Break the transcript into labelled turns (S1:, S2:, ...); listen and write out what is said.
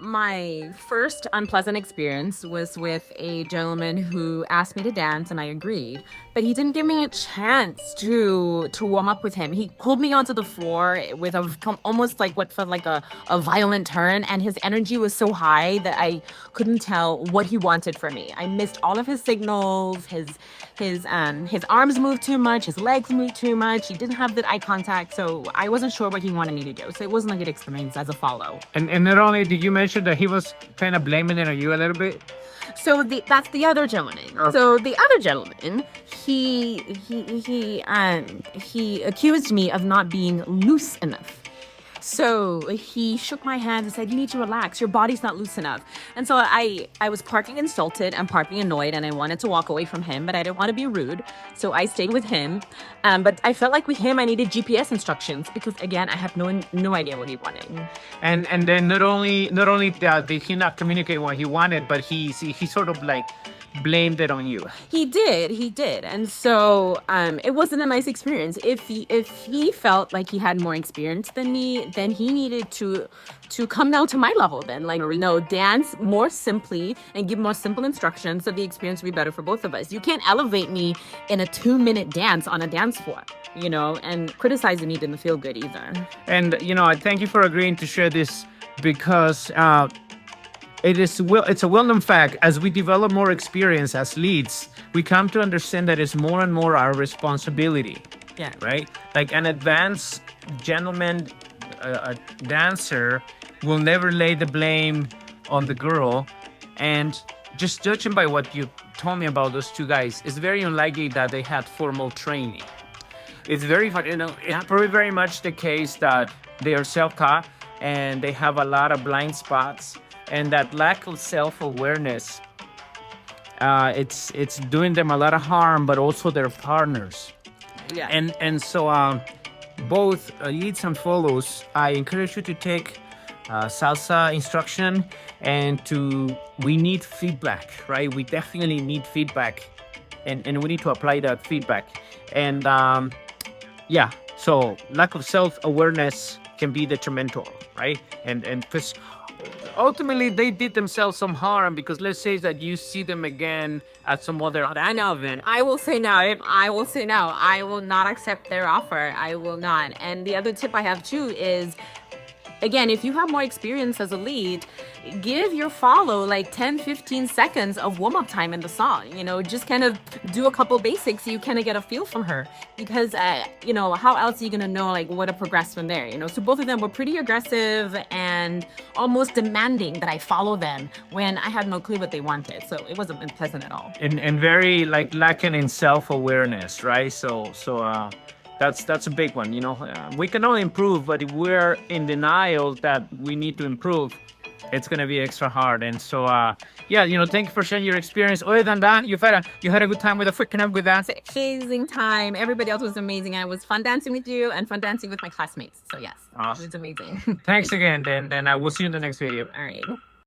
S1: my first unpleasant experience was with a gentleman who asked me to dance, and I agreed. But he didn't give me a chance to warm up with him. He pulled me onto the floor with almost like what felt like a violent turn, and his energy was so high that I couldn't tell what he wanted from me. I missed all of his signals. His arms moved too much. His legs moved too much. He didn't have the eye contact, so I wasn't sure what he wanted me to do. So it wasn't a good experience as a follow.
S2: And not only did you mention that he was kind of blaming it on you a little bit.
S1: So that's the other gentleman.
S2: Okay.
S1: So the other gentleman, he accused me of not being loose enough. So he shook my hand and said, "You need to relax. Your body's not loose enough." And so I was partly insulted and partly annoyed, and I wanted to walk away from him, but I didn't want to be rude. So I stayed with him. But I felt like with him, I needed GPS instructions because, again, I have no idea what he wanted.
S2: And then not only did he not communicate what he wanted, but he sort of like blamed it on you.
S1: He did. And so it wasn't a nice experience. If he felt like he had more experience than me, then he needed to come down to my level then. Like, no, dance more simply and give more simple instructions so the experience will be better for both of us. You can't elevate me in a 2-minute dance on a dance floor, and criticizing me didn't feel good either.
S2: And, I thank you for agreeing to share this because it's a well-known fact. As we develop more experience as leads, we come to understand that it's more and more our responsibility.
S1: Yeah.
S2: Right? Like an advanced gentleman, a dancer will never lay the blame on the girl. And just judging by what you told me about those two guys, it's very unlikely that they had formal training. It's probably very much the case that they are self-taught and they have a lot of blind spots. And that lack of self-awareness, it's doing them a lot of harm, but also their partners.
S1: Yeah.
S2: And so both leads and follows, I encourage you to take salsa instruction we need feedback, right? We definitely need feedback, and we need to apply that feedback. And so lack of self-awareness can be detrimental, right? And because ultimately they did themselves some harm, because let's say that you see them again at some other event.
S1: I will say no. I will not accept their offer. I will not. And the other tip I have too is, again, if you have more experience as a lead, give your follow like 10-15 seconds of warm-up time in the song. Just kind of do a couple basics so you kind of get a feel from her. Because, how else are you going to know like what to progress from there? So both of them were pretty aggressive and almost demanding that I follow them when I had no clue what they wanted. So it wasn't pleasant at all.
S2: And very like lacking in self-awareness, right? So that's a big one. We can only improve, but if we're in denial that we need to improve, it's gonna be extra hard. And so thank you for sharing your experience. Other than that, you had a good time with with dance.
S1: Amazing time. Everybody else was amazing. It was fun dancing with you and fun dancing with my classmates. So yes,
S2: Awesome.
S1: It was amazing.
S2: Thanks again. Then I will see you in the next video.
S1: All right.